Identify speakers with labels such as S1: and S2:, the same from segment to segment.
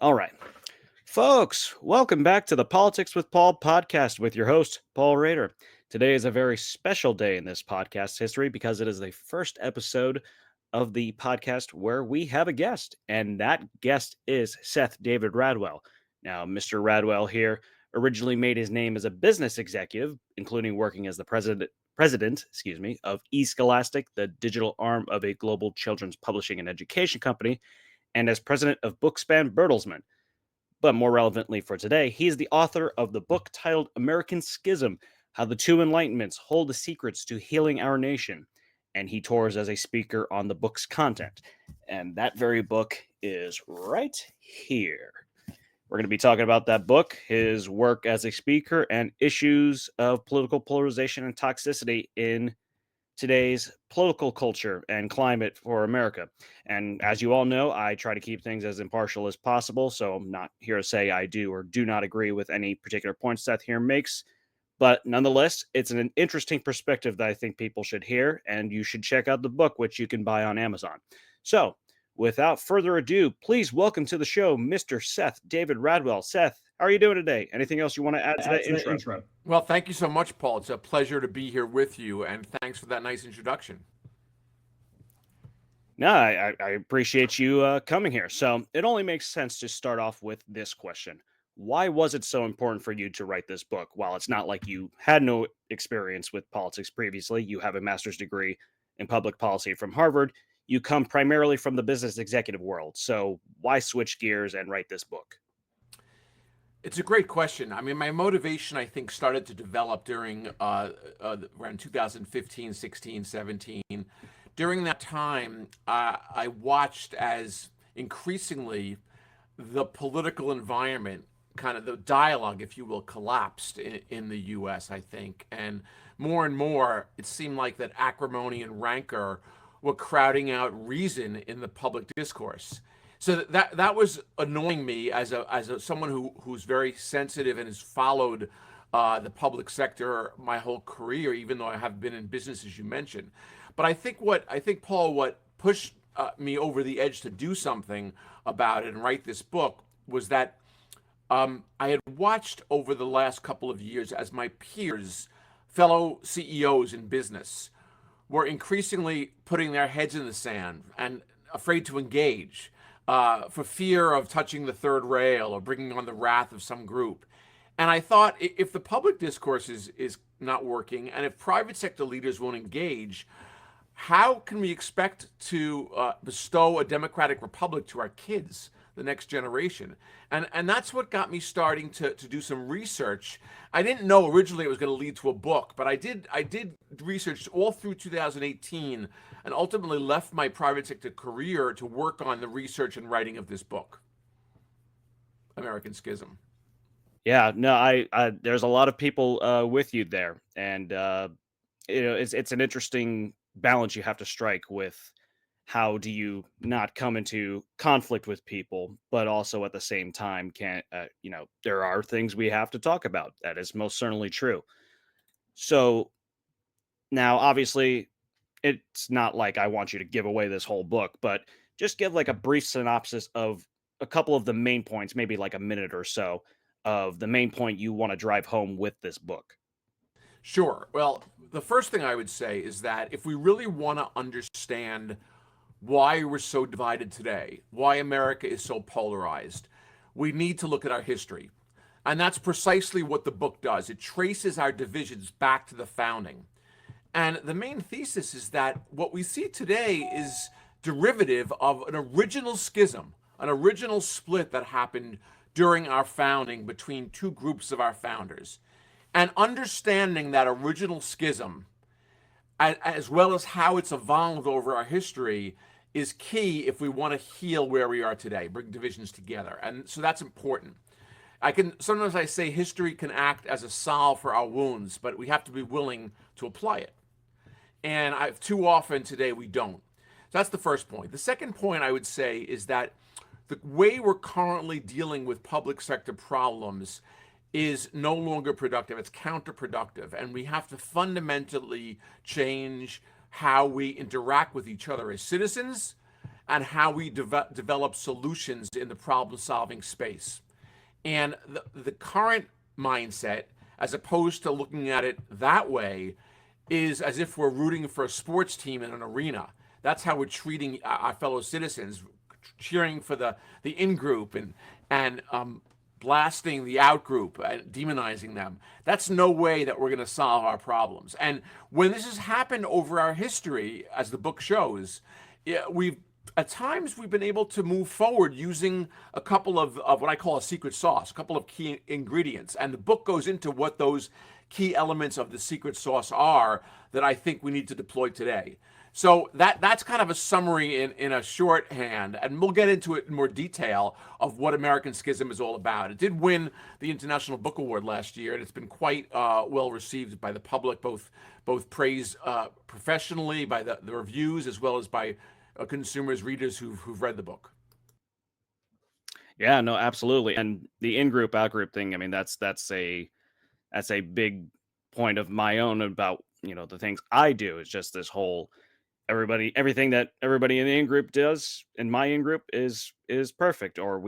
S1: All right. Folks, welcome back to the Politics with Paul podcast with your host, Paul Rader. Today is a very special day in this podcast history because it is the first episode of the podcast where we have a guest, and that guest is Seth David Radwell. Now, Mr. Radwell here originally made his name as a business executive, including working as the president, of eScholastic, the digital arm of a global children's publishing and education company, and as president of Bookspan Bertelsmann. But more relevantly for today, he is the author of the book titled American Schism: How the Two Enlightenments Hold the Secrets to Healing Our Nation. And he tours as a speaker on the book's content. And that very book is right here. We're going to be talking about that book, his work as a speaker, and issues of political polarization and toxicity in today's political culture and climate for America. And as you all know, I try to keep things as impartial as possible, so I'm not here to say I do or do not agree with any particular points Seth here makes. But nonetheless, it's an interesting perspective that I think people should hear, and you should check out the book, which you can buy on Amazon. So, without further ado, please welcome to the show Mr. Seth David Radwell. Seth, how are you doing today? Anything else you want to add to that intro?
S2: Well, thank you so much, Paul. It's a pleasure to be here with you, and thanks for that nice introduction.
S1: No, I appreciate you coming here. So it only makes sense to start off with this question. Why was it so important for you to write this book? While it's not like you had no experience with politics previously, you have a master's degree in public policy from Harvard. You come primarily from the business executive world. So why switch gears and write this book?
S2: It's a great question. I mean, my motivation, I think, started to develop during around 2015, 16, 17. During that time, I watched as increasingly the political environment, kind of the dialogue, if you will, collapsed in the U.S., I think. And more, it seemed like that acrimony and rancor were crowding out reason in the public discourse. So that was annoying me as someone who's very sensitive and has followed the public sector my whole career, even though I have been in business, as you mentioned. But I think Paul, what pushed me over the edge to do something about it and write this book was that I had watched over the last couple of years as my peers, fellow CEOs in business, were increasingly putting their heads in the sand and afraid to engage for fear of touching the third rail or bringing on the wrath of some group. And I thought, if the public discourse is not working and if private sector leaders won't engage, how can we expect to bestow a democratic republic to our kids, the next generation? And that's what got me starting to do some research. I didn't know originally it was going to lead to a book, but I did research all through 2018 and ultimately left my private sector career to work on the research and writing of this book, American Schism.
S1: Yeah, no, I there's a lot of people with you there, and it's an interesting balance you have to strike with how do you not come into conflict with people, but also at the same time can't there are things we have to talk about. That is most certainly true. So now, obviously, it's not like I want you to give away this whole book, but just give like a brief synopsis of a couple of the main points, maybe like a minute or so of the main point you want to drive home with this book.
S2: Sure. Well, the first thing I would say is that if we really want to understand why we're so divided today, why America is so polarized, we need to look at our history. And that's precisely what the book does. It traces our divisions back to the founding. And the main thesis is that what we see today is derivative of an original schism, an original split that happened during our founding between two groups of our founders. And understanding that original schism, as well as how it's evolved over our history, is key if we want to heal where we are today, bring divisions together. And so that's important. Sometimes I say history can act as a salve for our wounds, but we have to be willing to apply it. And too often today we don't. So that's the first point. The second point I would say is that the way we're currently dealing with public sector problems is no longer productive. It's counterproductive. And we have to fundamentally change how we interact with each other as citizens and how we develop solutions in the problem solving space. And the current mindset, as opposed to looking at it that way, is as if we're rooting for a sports team in an arena. That's how we're treating our fellow citizens, cheering for the in group and blasting the out group and demonizing them. That's no way that we're going to solve our problems. And when this has happened over our history, as the book shows, we've at times we've been able to move forward using a couple of what I call a secret sauce, a couple of key ingredients. And the book goes into what those key elements of the secret sauce are that I think we need to deploy today. So that's kind of a summary in a shorthand, and we'll get into it in more detail of what American Schism is all about. It did win the International Book Award last year, and it's been quite well received by the public, both praised professionally by the reviews as well as by consumers, readers who've read the book.
S1: Yeah, no, absolutely. And the in-group out-group thing, I mean, that's a big point of my own about, the things I do. Is just this whole everything that everybody in the in-group does in my in-group is perfect, or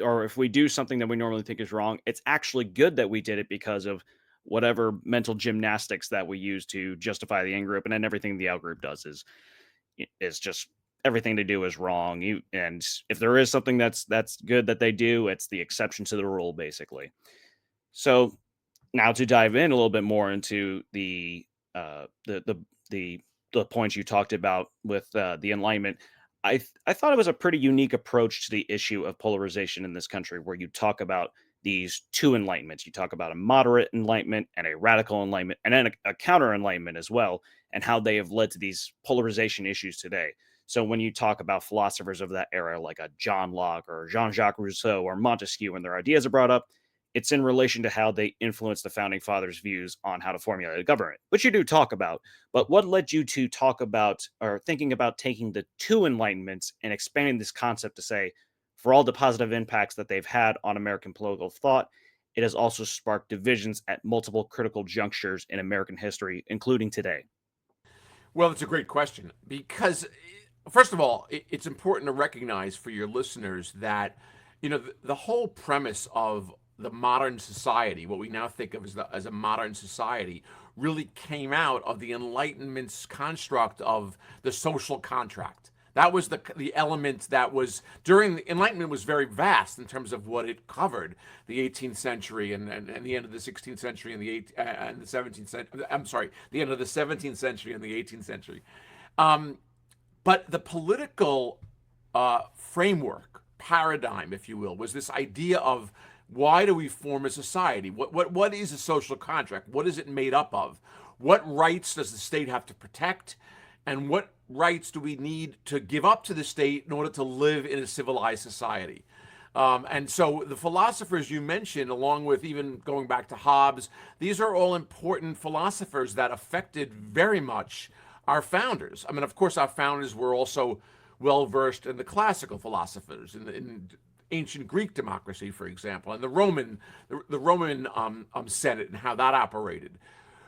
S1: or if we do something that we normally think is wrong, it's actually good that we did it because of whatever mental gymnastics that we use to justify the in-group, and then everything the out-group does is just everything they do is wrong. And if there is something that's good that they do, it's the exception to the rule, basically. So now to dive in a little bit more into uh, the the the the points you talked about with the Enlightenment, I thought it was a pretty unique approach to the issue of polarization in this country, where you talk about these two enlightenments. You talk about a moderate enlightenment and a radical enlightenment, and then a counter enlightenment as well, and how they have led to these polarization issues today. So when you talk about philosophers of that era, like a John Locke or Jean-Jacques Rousseau or Montesquieu, when their ideas are brought up, it's in relation to how they influenced the founding fathers' views on how to formulate a government, which you do talk about. But what led you to talk about or thinking about taking the two enlightenments and expanding this concept to say, for all the positive impacts that they've had on American political thought, it has also sparked divisions at multiple critical junctures in American history, including today?
S2: Well, it's a great question because, first of all, it's important to recognize for your listeners that, the whole premise of the modern society, what we now think of as a modern society, really came out of the Enlightenment's construct of the social contract. That was the element that was during the Enlightenment was very vast in terms of what it covered. The 18th century and the end of the 16th century and the 17th century. I'm sorry, the end of the 17th century and the 18th century. But the political framework, paradigm, if you will, was this idea of why do we form a society? What is a social contract? What is it made up of? What rights does the state have to protect? And what rights do we need to give up to the state in order to live in a civilized society? And so the philosophers you mentioned, along with even going back to Hobbes, these are all important philosophers that affected very much our founders. I mean, of course, our founders were also well versed in the classical philosophers, in ancient Greek democracy, for example, and the Roman Senate and how that operated.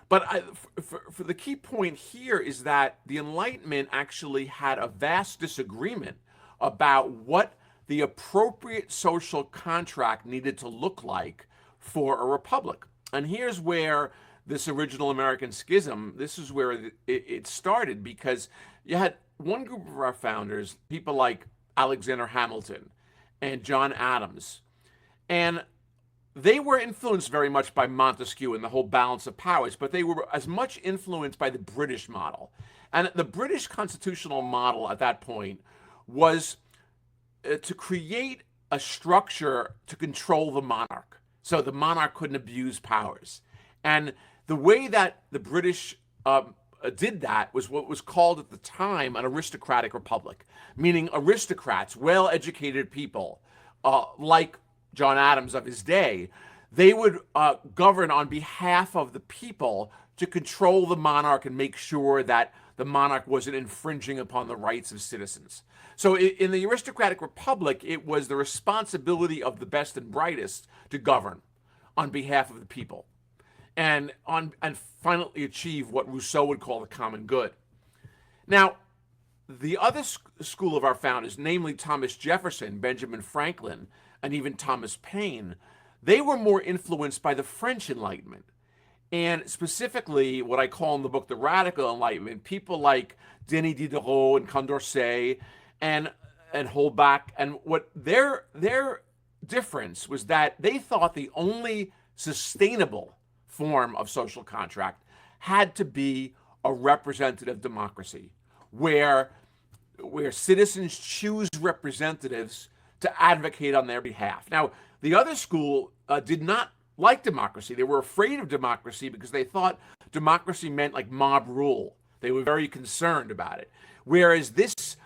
S2: But for the key point here is that the Enlightenment actually had a vast disagreement about what the appropriate social contract needed to look like for a republic. And here's where this original American Schism, this is where it started, because you had one group of our founders, people like Alexander Hamilton and John Adams, and they were influenced very much by Montesquieu and the whole balance of powers, but they were as much influenced by the British model. And the British constitutional model at that point was to create a structure to control the monarch, so the monarch couldn't abuse powers. And the way that the British did that was what was called at the time an aristocratic republic, meaning aristocrats, well-educated people, like John Adams of his day, they would govern on behalf of the people to control the monarch and make sure that the monarch wasn't infringing upon the rights of citizens. So in the aristocratic republic, it was the responsibility of the best and brightest to govern on behalf of the people and finally achieve what Rousseau would call the common good. Now, The other school of our founders, namely Thomas Jefferson, Benjamin Franklin, and even Thomas Paine, they were more influenced by the French Enlightenment. And specifically, what I call in the book the radical Enlightenment, people like Denis Diderot and Condorcet and Holbach, and what their difference was that they thought the only sustainable form of social contract had to be a representative democracy, where citizens choose representatives to advocate on their behalf. Now, the other school did not like democracy. They were afraid of democracy because they thought democracy meant like mob rule. They were very concerned about it. Whereas this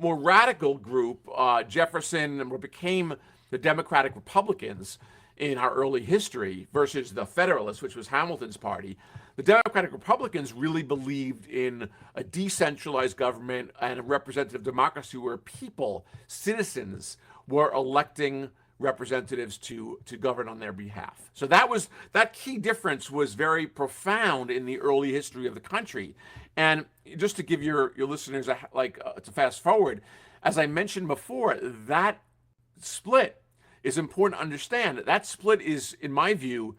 S2: more radical group, Jefferson, and what became the Democratic Republicans in our early history versus the Federalists, which was Hamilton's party, the Democratic Republicans really believed in a decentralized government and a representative democracy where people, citizens, were electing representatives to govern on their behalf. So that key difference was very profound in the early history of the country. And just to give your listeners to fast forward, as I mentioned before, that split is important to understand. That split is, in my view,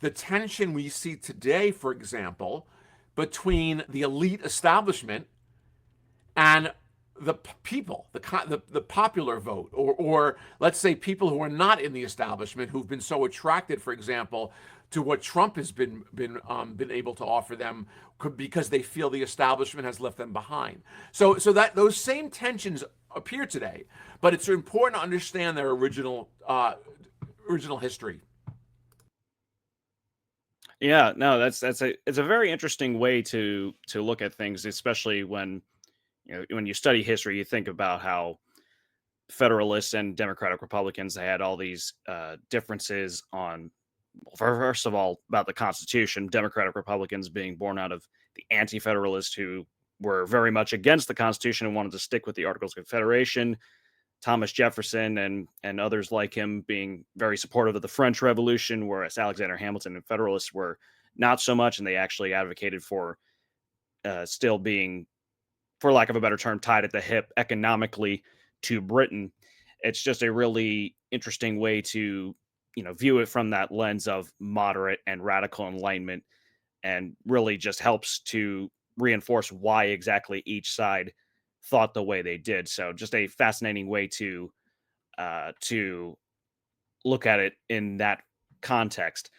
S2: the tension we see today, for example, between the elite establishment and the people, the popular vote, or let's say people who are not in the establishment, who've been so attracted, for example, to what Trump has been able to offer them because they feel the establishment has left them behind. So that those same tensions appear today, but it's important to understand their original history.
S1: Yeah, no, it's a very interesting way to look at things, especially when when you study history, you think about how Federalists and Democratic Republicans, they had all these differences on, well, first of all, about the Constitution. Democratic Republicans being born out of the anti-Federalists who were very much against the Constitution and wanted to stick with the Articles of Confederation. Thomas Jefferson and others like him being very supportive of the French Revolution, whereas Alexander Hamilton and Federalists were not so much, and they actually advocated for still being, for lack of a better term, tied at the hip economically to Britain. It's just a really interesting way to view it from that lens of moderate and radical enlightenment, and really just helps to reinforce why exactly each side thought the way they did. So just a fascinating way to look at it in that context.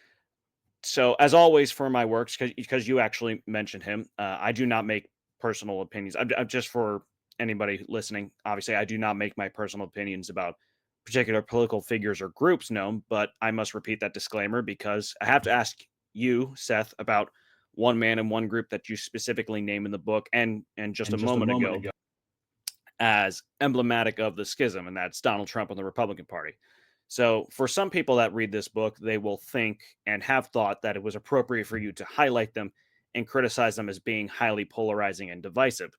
S1: So as always for my works, because you actually mentioned him, I do not make personal opinions. I'm just for anybody listening. Obviously, I do not make my personal opinions about particular political figures or groups known, but I must repeat that disclaimer because I have to ask you, Seth, about one man and one group that you specifically name in the book and just a moment ago as emblematic of the schism, and that's Donald Trump and the Republican Party. So, for some people that read this book, they will think and have thought that it was appropriate for you to highlight them and criticize them as being highly polarizing and divisive.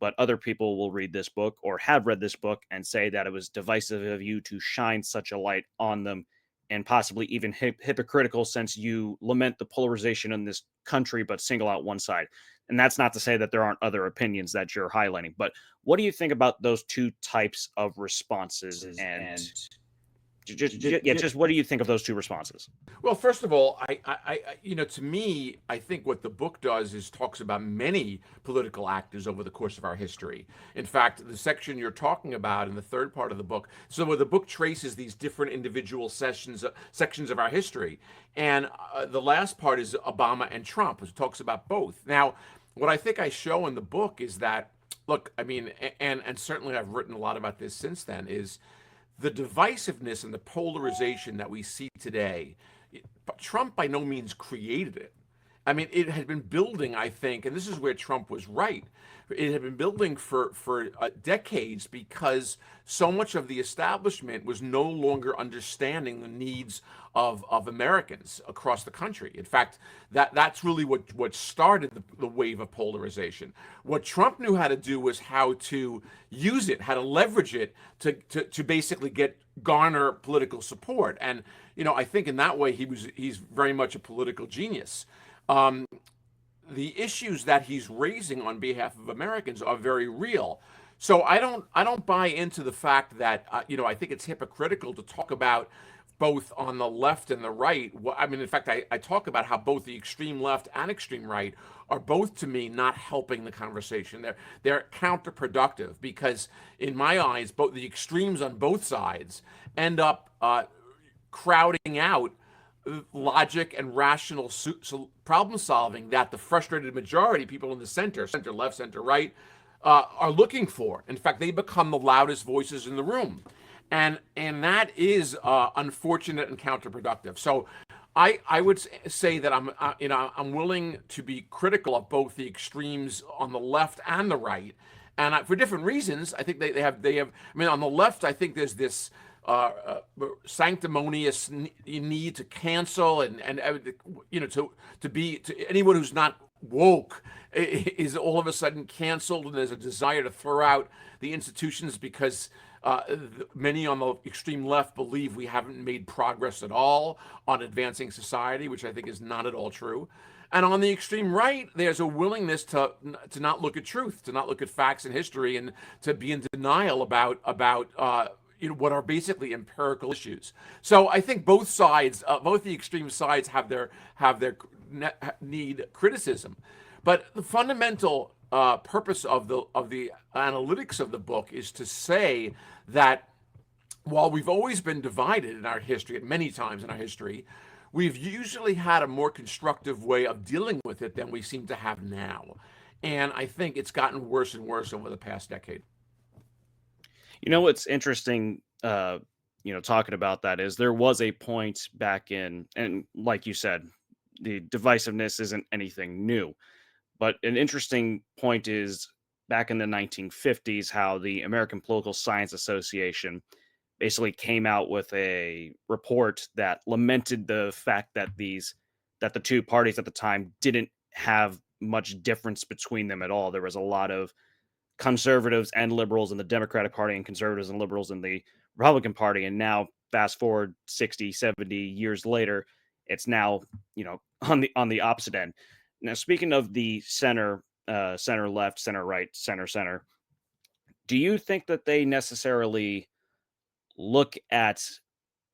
S1: But other people will read this book or have read this book and say that it was divisive of you to shine such a light on them, and possibly even hypocritical, since you lament the polarization in this country but single out one side. And that's not to say that there aren't other opinions that you're highlighting, but what do you think about those two types of responses? And just what do you think of those two responses?
S2: Well, first of all, to me, I think what the book does is talks about many political actors over the course of our history. In fact, the section you're talking about in the third part of the book, so where the book traces these different individual sections of our history, and the last part is Obama and Trump, which talks about both. Now, what I think I show in the book is that, look, I mean, and certainly I've written a lot about this since then, is the divisiveness and the polarization that we see today. Trump by no means created it. I mean, it had been building, I think, and this is where Trump was right. It had been building for decades because so much of the establishment was no longer understanding the needs of Americans across the country. In fact, that's really what started the wave of polarization. What Trump knew how to do was how to use it, how to leverage it to basically garner political support. And I think in that way he's very much a political genius. the issues that he's raising on behalf of Americans are very real. So I don't buy into the fact that I think it's hypocritical to talk about both on the left and the right. I mean, in fact, I talk about how both the extreme left and extreme right are both to me not helping the conversation. They're counterproductive because in my eyes, both the extremes on both sides end up crowding out logic and rational problem solving that the frustrated majority, people in the center left, center right, are looking for. In fact, they become the loudest voices in the room, and that is unfortunate and counterproductive. So, I would say that I'm willing to be critical of both the extremes on the left and the right, and for different reasons. I think they have. I mean, on the left, I think there's this sanctimonious need to cancel and to anyone who's not woke is all of a sudden canceled, and there's a desire to throw out the institutions because many on the extreme left believe we haven't made progress at all on advancing society, which I think is not at all true. And on the extreme right, there's a willingness to not look at truth, to not look at facts and history, and to be in denial about what are basically empirical issues. So I think both sides, both the extreme sides, have their need criticism, but the fundamental purpose of the analytics of the book is to say that while we've always been divided in our history, at many times in our history, we've usually had a more constructive way of dealing with it than we seem to have now. And I think it's gotten worse and worse over the past decade.
S1: What's interesting, talking about that is there was a point back in, and like you said, the divisiveness isn't anything new. But an interesting point is back in the 1950s, how the American Political Science Association basically came out with a report that lamented the fact that the two parties at the time didn't have much difference between them at all. There was a lot of conservatives and liberals in the Democratic Party and conservatives and liberals in the Republican Party. And now fast forward 60, 70 years later, it's now, on the opposite end. Now, speaking of the center left, center right, center, do you think that they necessarily look at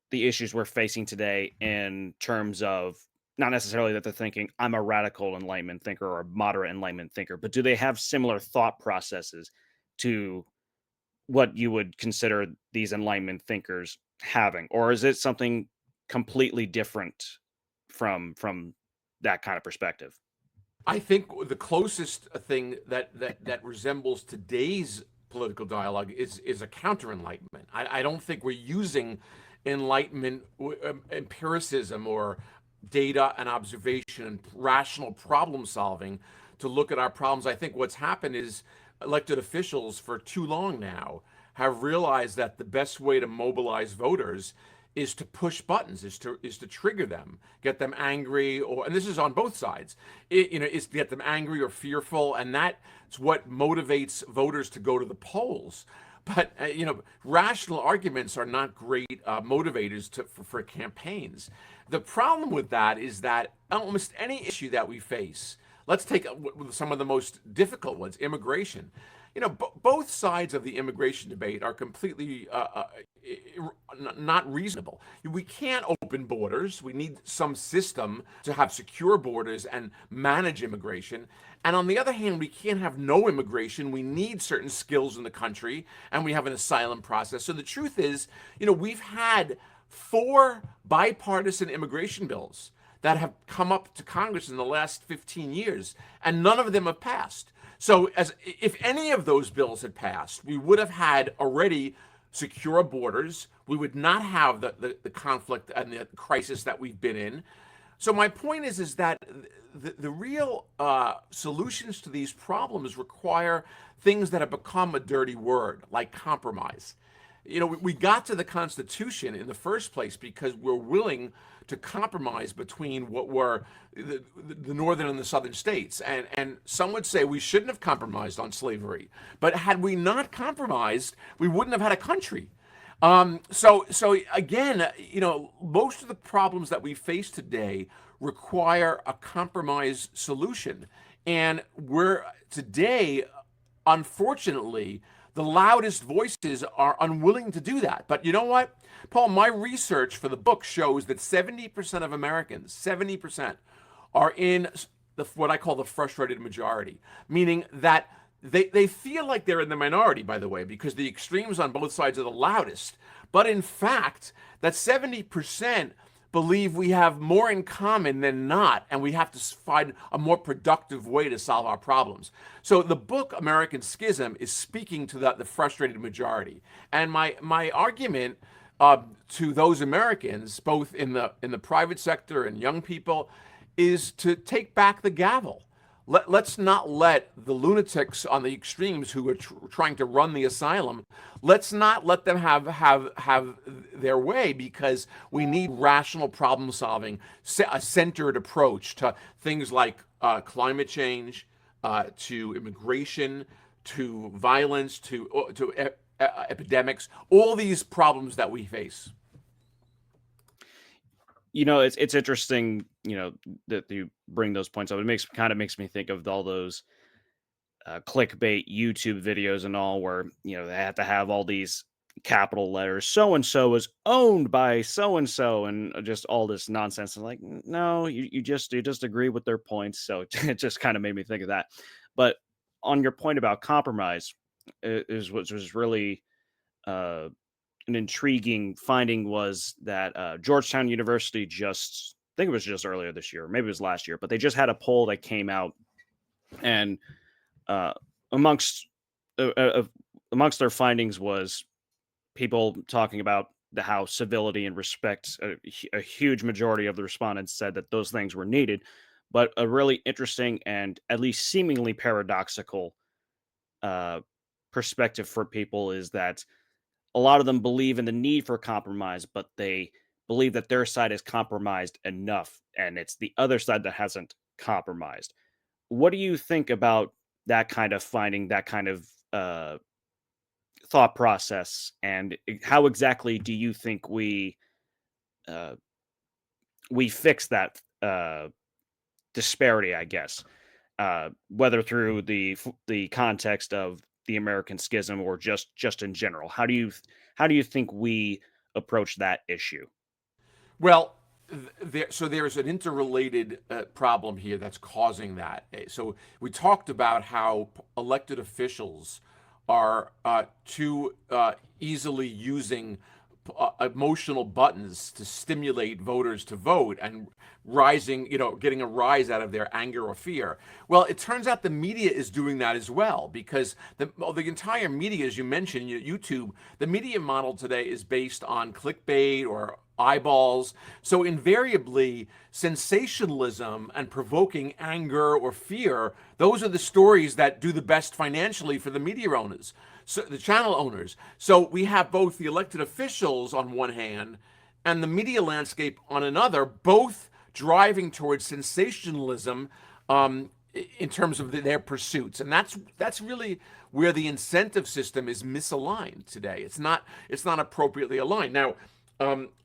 S1: the issues we're facing today in terms of not necessarily that they're thinking, I'm a radical Enlightenment thinker or a moderate Enlightenment thinker, but do they have similar thought processes to what you would consider these Enlightenment thinkers having? Or is it something completely different from that kind of perspective?
S2: I think the closest thing that resembles today's political dialogue is a counter enlightenment. I don't think we're using enlightenment empiricism or data and observation and rational problem solving to look at our problems. I think what's happened is elected officials for too long now have realized that the best way to mobilize voters is to push buttons, is to trigger them, get them angry, and this is on both sides. Is to get them angry or fearful, and that's what motivates voters to go to the polls. But rational arguments are not great motivators for campaigns. The problem with that is that almost any issue that we face, let's take some of the most difficult ones, immigration. Both sides of the immigration debate are completely not reasonable. We can't open borders. We need some system to have secure borders and manage immigration. And on the other hand, we can't have no immigration. We need certain skills in the country, and we have an asylum process. So the truth is, we've had 4 bipartisan immigration bills that have come up to Congress in the last 15 years, and none of them have passed. So if any of those bills had passed, we would have had already secure borders. We would not have the conflict and the crisis that we've been in. So my point is that the real solutions to these problems require things that have become a dirty word, like compromise. We got to the Constitution in the first place because we're willing to compromise between what were the northern and the southern states. And some would say we shouldn't have compromised on slavery. But had we not compromised, we wouldn't have had a country. So again, most of the problems that we face today require a compromise solution. And we're today, unfortunately, the loudest voices are unwilling to do that. But you know what, Paul? My research for the book shows that 70% of Americans, 70%, are in what I call the frustrated majority, meaning that they feel like they're in the minority, by the way, because the extremes on both sides are the loudest. But in fact, that 70% believe we have more in common than not, and we have to find a more productive way to solve our problems. So the book American Schism is speaking to the frustrated majority. And my argument to those Americans, both in the private sector and young people, is to take back the gavel. Let's not let the lunatics on the extremes who are trying to run the asylum, let's not let them have their way, because we need rational problem solving, a centered approach to things like climate change, to immigration, to violence, to epidemics, all these problems that we face.
S1: It's interesting, that you bring those points up. It makes me think of all those clickbait YouTube videos and all, where they have to have all these capital letters. So and so is owned by so and so, and just all this nonsense. And like, no, you just agree with their points. So it just kind of made me think of that. But on your point about compromise, is what was really uh, an intriguing finding was that Georgetown University just, I think it was just earlier this year, maybe it was last year, but they just had a poll that came out, and uh, amongst uh, amongst their findings was people talking about the how civility and respect. A huge majority of the respondents said that those things were needed, but a really interesting and at least seemingly paradoxical uh, perspective for people is that a lot of them believe in the need for compromise, but they believe that their side is compromised enough, and it's the other side that hasn't compromised. What do you think about that kind of finding, that kind of thought process, and how exactly do you think uh, we fix that disparity? I guess whether through the context of the American Schism or just in general. How do you think we approach that issue?
S2: Well, so there's an interrelated problem here that's causing that. So we talked about how elected officials are too easily using emotional buttons to stimulate voters to vote, and getting a rise out of their anger or fear. Well, it turns out the media is doing that as well, because the entire media, as you mentioned, YouTube, the media model today is based on clickbait or eyeballs. So invariably, sensationalism and provoking anger or fear, those are the stories that do the best financially for the media owners, so the channel owners. So we have both the elected officials on one hand and the media landscape on another, both driving towards sensationalism in terms of their pursuits, and that's really where the incentive system is misaligned today. It's not appropriately aligned. Now,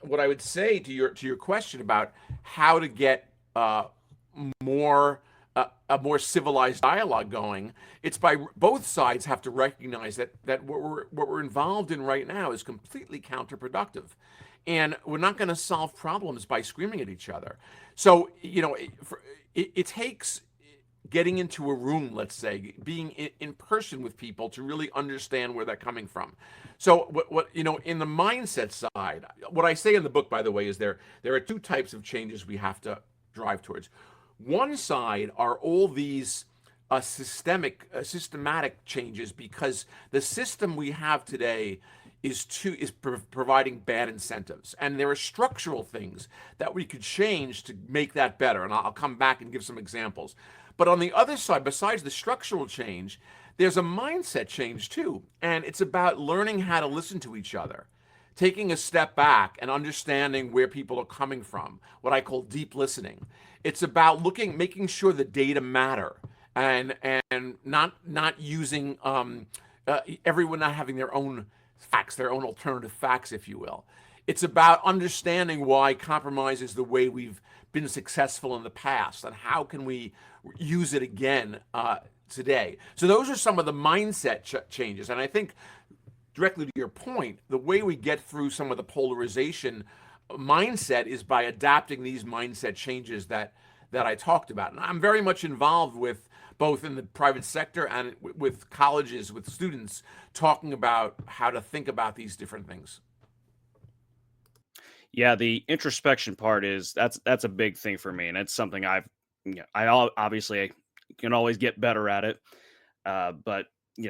S2: what I would say to your question about how to get more a more civilized dialogue going, it's by both sides have to recognize that what we're involved in right now is completely counterproductive, and we're not going to solve problems by screaming at each other. So it takes getting into a room, let's say, being in person with people to really understand where they're coming from. So what in the mindset side, what I say in the book, by the way, is there are two types of changes we have to drive towards. One side are all these systematic changes, because the system we have today is providing bad incentives, and there are structural things that we could change to make that better. And I'll come back and give some examples. But on the other side, besides the structural change, there's a mindset change too, and it's about learning how to listen to each other, taking a step back and understanding where people are coming from, what I call deep listening. It's about making sure the data matter, and not using everyone not having their own facts, their own alternative facts, if you will. It's about understanding why compromise is the way we've been successful in the past, and how can we use it again today? So those are some of the mindset changes, and I think directly to your point, the way we get through some of the polarization mindset is by adapting these mindset changes that I talked about. And I'm very much involved with both in the private sector and with colleges, with students, talking about how to think about these different things.
S1: Yeah, the introspection part is that's a big thing for me, and it's something obviously can always get better at it. But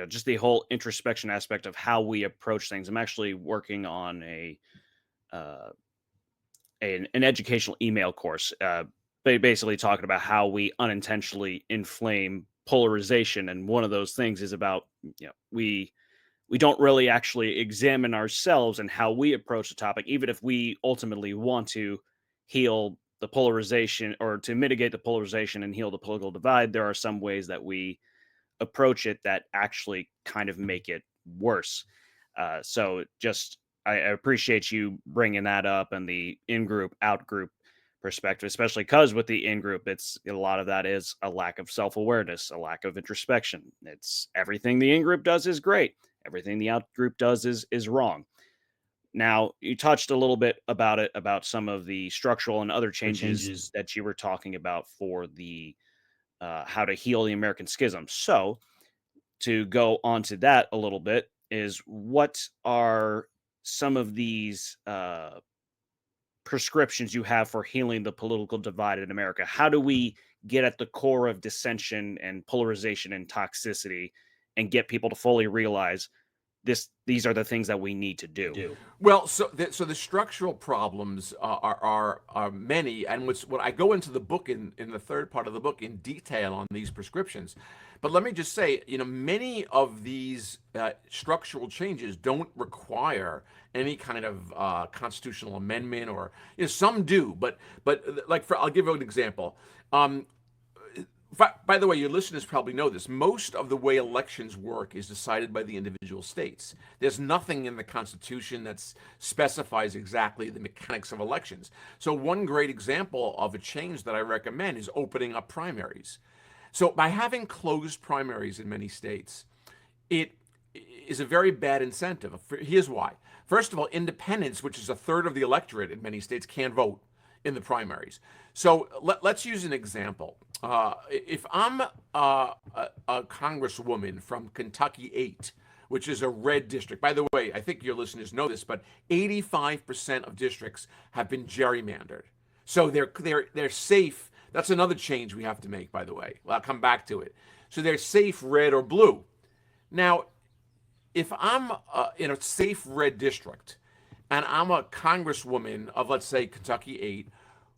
S1: just the whole introspection aspect of how we approach things. I'm actually working on uh, an educational email course, basically talking about how we unintentionally inflame polarization, and one of those things is about we don't really actually examine ourselves and how we approach the topic, even if we ultimately want to heal the polarization or to mitigate the polarization and heal the political divide. There are some ways that we approach it that actually kind of make it worse. So just I appreciate you bringing that up and the in group, out group perspective, especially because with the in group, it's a lot of that is a lack of self awareness, a lack of introspection. It's everything the in group does is great, everything the out group does is wrong. Now, you touched a little bit about it, about some of the structural and other changes that you were talking about for the how to heal the American schism. So, to go on to that a little bit is what are some of these prescriptions you have for healing the political divide in America? How do we get at the core of dissension and polarization and toxicity and get people to fully realize these are the things that we need to do?
S2: Well, so the structural problems are many, and what I go into the book in the third part of the book in detail on these prescriptions. But let me just say, many of these structural changes don't require any kind of constitutional amendment, or some do, but like I'll give you an example. By the way, your listeners probably know this. Most of the way elections work is decided by the individual states. There's nothing in the Constitution that specifies exactly the mechanics of elections. So, one great example of a change that I recommend is opening up primaries. So, by having closed primaries in many states, it is a very bad incentive. Here's why. First of all, independents, which is a third of the electorate in many states, can't vote in the primaries. So let's use an example. If I'm a congresswoman from Kentucky 8, which is a red district. By the way, I think your listeners know this, but 85% of districts have been gerrymandered. So they're safe. That's another change we have to make, by the way. Well, I'll come back to it. So they're safe red or blue. Now, if I'm in a safe red district and I'm a congresswoman of, let's say, Kentucky 8,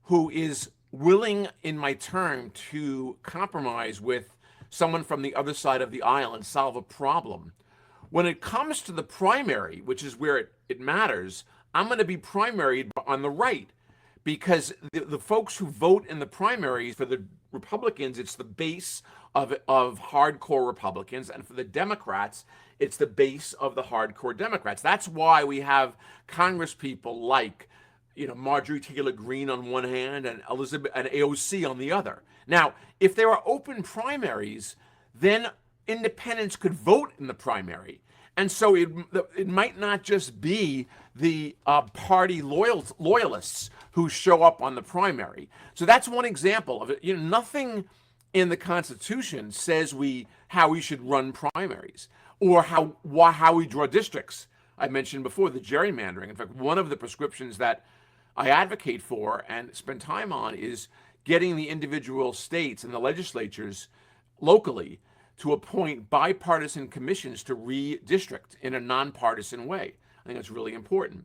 S2: who is willing in my turn to compromise with someone from the other side of the aisle and solve a problem, when it comes to the primary, which is where it matters, I'm going to be primaried on the right, because the folks who vote in the primaries for the Republicans, it's the base of hardcore Republicans, and for the Democrats, it's the base of the hardcore Democrats. That's why we have Congress people like Marjorie Taylor Greene on one hand and Elizabeth and AOC on the other. Now, if there are open primaries, then independents could vote in the primary. And so it might not just be the party loyalists who show up on the primary. So that's one example of it. Nothing in the Constitution says how we should run primaries or how we draw districts. I mentioned before the gerrymandering. In fact, one of the prescriptions that I advocate for and spend time on is getting the individual states and the legislatures locally to appoint bipartisan commissions to redistrict in a nonpartisan way. I think that's really important.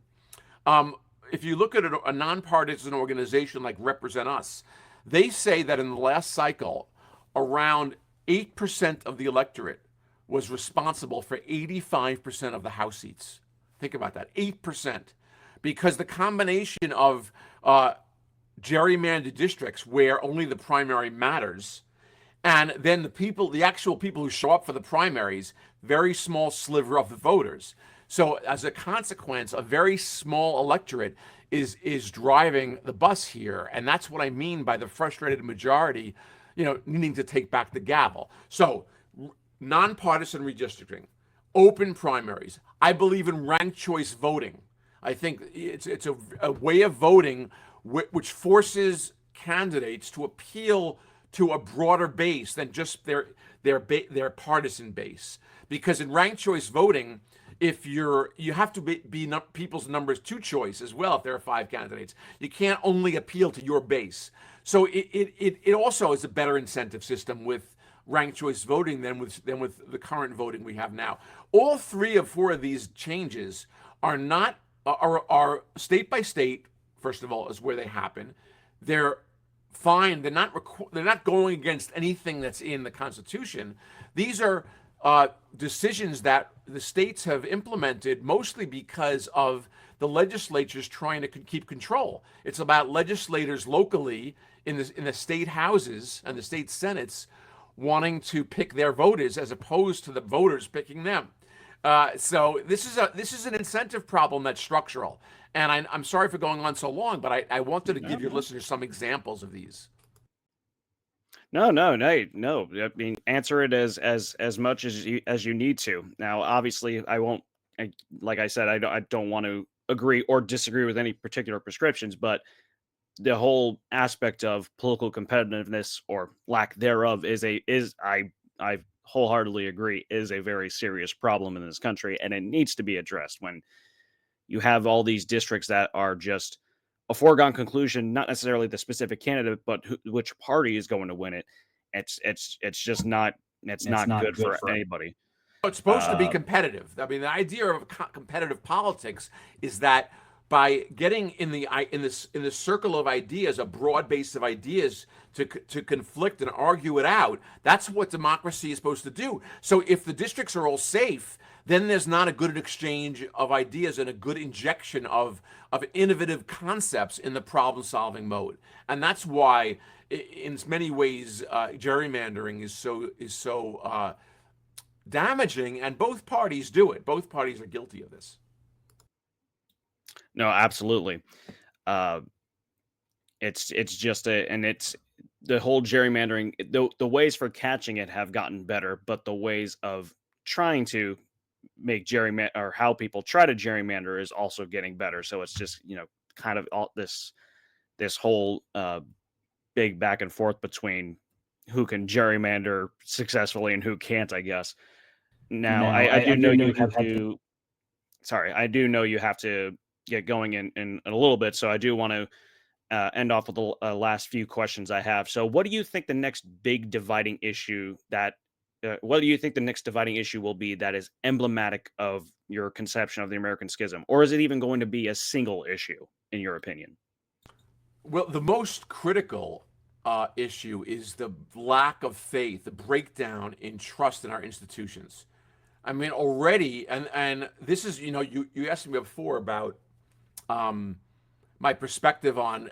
S2: If you look at a nonpartisan organization like Represent Us, they say that in the last cycle, around 8% of the electorate was responsible for 85% of the House seats. Think about that, 8%. Because the combination of gerrymandered districts where only the primary matters, and then the actual people who show up for the primaries, very small sliver of the voters. So as a consequence, a very small electorate is driving the bus here, and that's what I mean by the frustrated majority, needing to take back the gavel. So, nonpartisan redistricting, open primaries. I believe in ranked choice voting. I think it's a way of voting which forces candidates to appeal to a broader base than just their partisan base. Because in ranked choice voting, if you have to be people's numbers two choice as well. If there are five candidates, you can't only appeal to your base. So it also is a better incentive system with ranked choice voting than with the current voting we have now. All three of four of these changes are not are state by state. First of all, is where they happen. They're fine. They're not going against anything that's in the Constitution. These are decisions that the states have implemented mostly because of the legislatures trying to keep control. It's about legislators locally in the state houses and the state senates wanting to pick their voters as opposed to the voters picking them. So this is an incentive problem that's structural. And I'm sorry for going on so long, but I wanted to give your listeners some examples of these.
S1: No, no, no, no. I mean, answer it as much as you need to. Now, obviously, I won't. Like I said, I don't want to agree or disagree with any particular prescriptions, but the whole aspect of political competitiveness or lack thereof I wholeheartedly agree is a very serious problem in this country, and it needs to be addressed. When you have all these districts that are just a foregone conclusion, not necessarily the specific candidate, but which party is going to win it. It's just not it's not good for anybody.
S2: It's supposed to be competitive. I mean, the idea of competitive politics is that by getting in the circle of ideas, a broad base of ideas to conflict and argue it out, that's what democracy is supposed to do. So if the districts are all safe, then there's not a good exchange of ideas and a good injection of innovative concepts in the problem-solving mode. And that's why, in many ways, gerrymandering is so damaging, and both parties do it. Both parties are guilty of this.
S1: No, absolutely. Uh, it's just it's the whole gerrymandering. The ways for catching it have gotten better, but the ways of trying to make gerrymander or how people try to gerrymander is also getting better. So it's just kind of all this whole big back and forth between who can gerrymander successfully and who can't, I guess. Now, I do know you have to. Sorry, I do know you have to get going in a little bit, so I do want to end off with the last few questions I have. So, what do you think the next big dividing issue that what do you think the next dividing issue will be that is emblematic of your conception of the American Schism, or is it even going to be a single issue, in your opinion?
S2: Well, the most critical issue is the lack of faith, the breakdown in trust in our institutions. I mean, already, and this is, you asked me before about my perspective on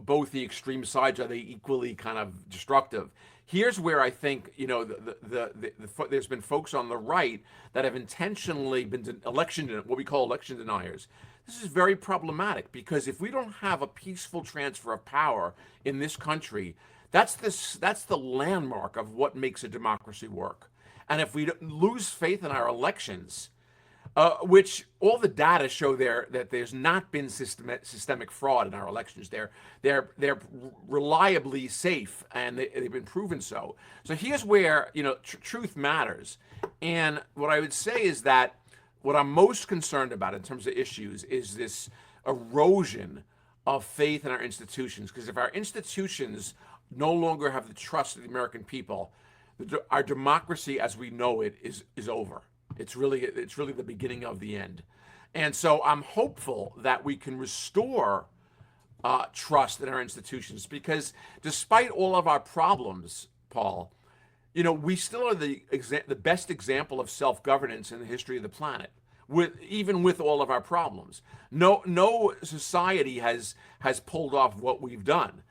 S2: both the extreme sides. Are they equally kind of destructive? Here's where I think, there's been folks on the right that have intentionally been what we call election deniers. This is very problematic because if we don't have a peaceful transfer of power in this country, that's the landmark of what makes a democracy work. And if we lose faith in our elections, which all the data show that there's not been systemic fraud in our elections, they're reliably safe, and they've been proven so. So here's where truth matters. And what I would say is that what I'm most concerned about in terms of issues is this erosion of faith in our institutions. Because if our institutions no longer have the trust of the American people, our democracy as we know it is over. It's really the beginning of the end. And so I'm hopeful that we can restore trust in our institutions, because despite all of our problems, Paul, we still are the best example of self-governance in the history of the planet. Even with all of our problems, no society has pulled off what we've done.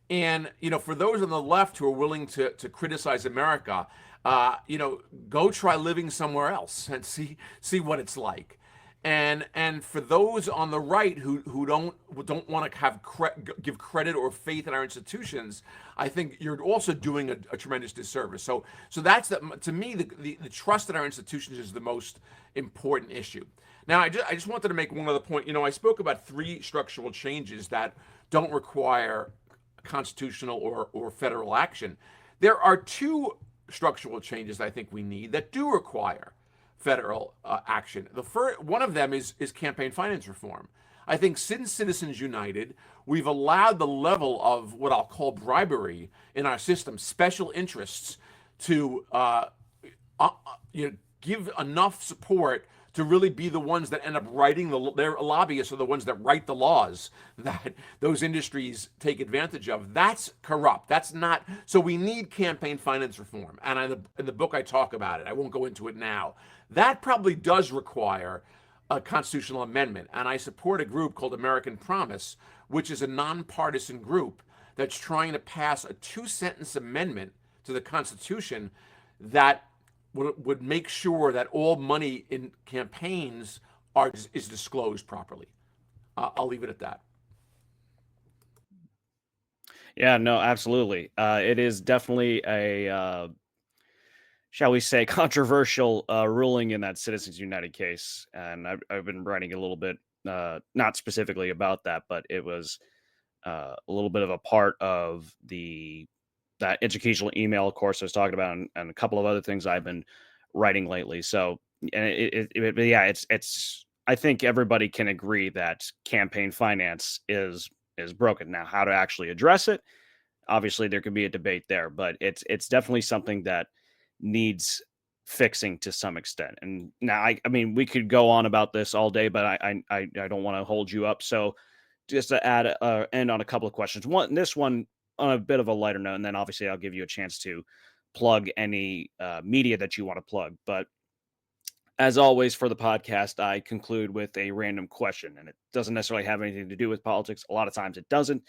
S2: And for those on the left who are willing to criticize America, go try living somewhere else and see what it's like. And for those on the right who don't want to give credit or faith in our institutions, I think you're also doing a tremendous disservice. So that's to me the trust in our institutions is the most important issue. Now I just wanted to make one other point. I spoke about three structural changes that don't require constitutional or federal action. There are two structural changes I think we need that do require federal action. The first one of them is campaign finance reform. I think since Citizens United, we've allowed the level of what I'll call bribery in our system, special interests, to uh, give enough support to really be the ones that end up writing their lobbyists are the ones that write the laws that those industries take advantage of. That's corrupt. That's not. So we need campaign finance reform. And in the book, I talk about it. I won't go into it now. That probably does require a constitutional amendment. And I support a group called American Promise, which is a nonpartisan group that's trying to pass a two-sentence amendment to the Constitution that would make sure that all money in campaigns is disclosed properly. I'll leave it at that.
S1: Yeah, no, absolutely. It is definitely a, shall we say, controversial ruling in that Citizens United case, and I've been writing a little bit, not specifically about that, but it was a little bit of a part of that educational email course I was talking about, and a couple of other things I've been writing lately. So, and but yeah, it's. I think everybody can agree that campaign finance is broken. Now, how to actually address it, obviously, there could be a debate there, but it's definitely something that needs fixing to some extent. And now, I mean, we could go on about this all day, but I don't want to hold you up. So, just to add end on a couple of questions. This one on a bit of a lighter note, and then obviously I'll give you a chance to plug any media that you want to plug. But as always for the podcast, I conclude with a random question, and it doesn't necessarily have anything to do with politics. A lot of times it doesn't,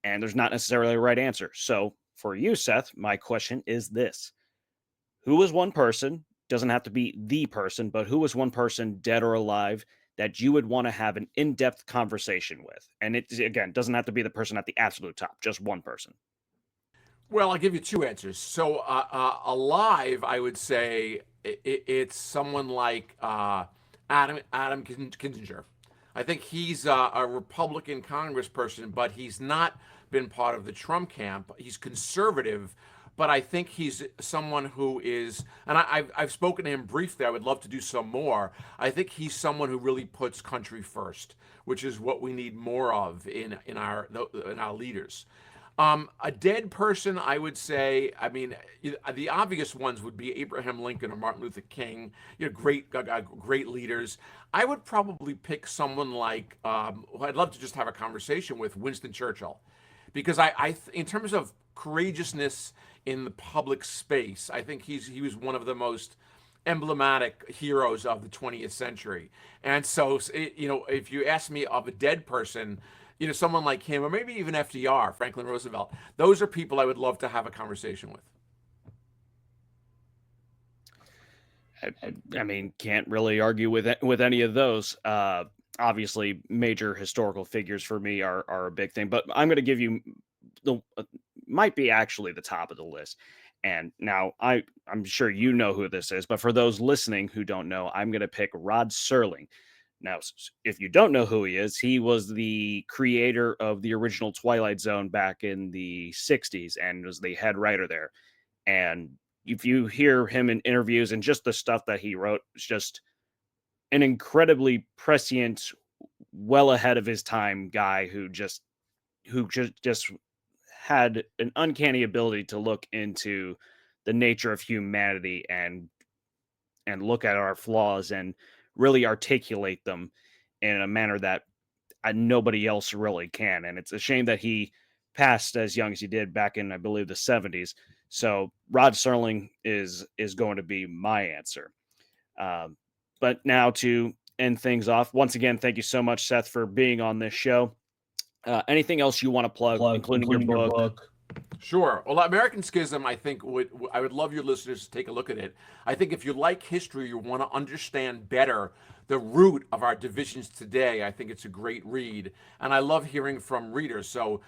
S1: and there's not necessarily a right answer. So for you, Seth, my question is this: who was one person, doesn't have to be the person, but who was one person, dead or alive, that you would want to have an in-depth conversation with? And it, again, doesn't have to be the person at the absolute top, just one person.
S2: Well, I'll give you two answers. So, alive, I would say it's someone like Adam Kinzinger. I think he's a Republican congressperson, but he's not been part of the Trump camp. He's conservative, but I think he's someone who is, and I've spoken to him briefly. I would love to do some more. I think he's someone who really puts country first, which is what we need more of in our leaders. A dead person, I would say. I mean, the obvious ones would be Abraham Lincoln or Martin Luther King. Great leaders. I would probably pick someone like who I'd love to just have a conversation with, Winston Churchill, because in terms of courageousness in the public space, I think he was one of the most emblematic heroes of the 20th century. And so, if you ask me of a dead person, someone like him, or maybe even FDR, Franklin Roosevelt, those are people I would love to have a conversation with.
S1: I mean, can't really argue with any of those. Obviously, major historical figures for me are a big thing, but I'm going to give you the might be actually the top of the list. And now I'm sure you know who this is, but for those listening who don't know, I'm going to pick Rod Serling. Now, if you don't know who he is, he was the creator of the original Twilight Zone back in the 60s and was the head writer there. And if you hear him in interviews and just the stuff that he wrote, it's just an incredibly prescient, well ahead of his time guy who just had an uncanny ability to look into the nature of humanity and look at our flaws and really articulate them in a manner that nobody else really can. And it's a shame that he passed as young as he did back in, I believe, the 70s. So Rod Serling is going to be my answer. Um, but now to end things off, once again, thank you so much, Seth, for being on this show. Anything else you want to plug, including your book?
S2: Sure. Well, American Schism, I think I would love your listeners to take a look at it. I think if you like history, you want to understand better the root of our divisions today. I think it's a great read, and I love hearing from readers. So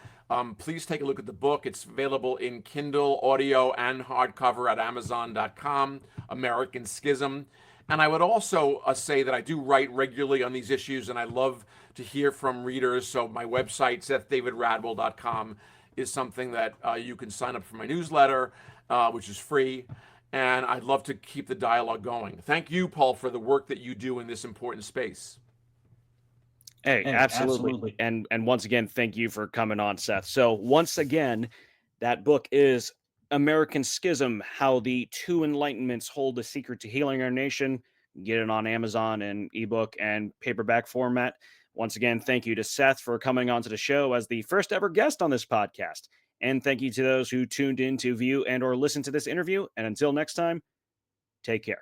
S2: please take a look at the book. It's available in Kindle, audio, and hardcover at Amazon.com. American Schism. And I would also say that I do write regularly on these issues, and I love to hear from readers. So my website, SethDavidRadwell.com, is something that you can sign up for my newsletter, which is free. And I'd love to keep the dialogue going. Thank you, Paul, for the work that you do in this important space.
S1: Hey,
S3: Hey,
S1: absolutely.
S3: absolutely.
S1: And once again, thank you for coming on, Seth. So once again, that book is American Schism: How the Two Enlightenments Hold the Secret to Healing Our Nation. Get it on Amazon in ebook and paperback format. Once again, thank you to Seth for coming onto the show as the first ever guest on this podcast. And thank you to those who tuned in to view and or listen to this interview. And until next time, take care.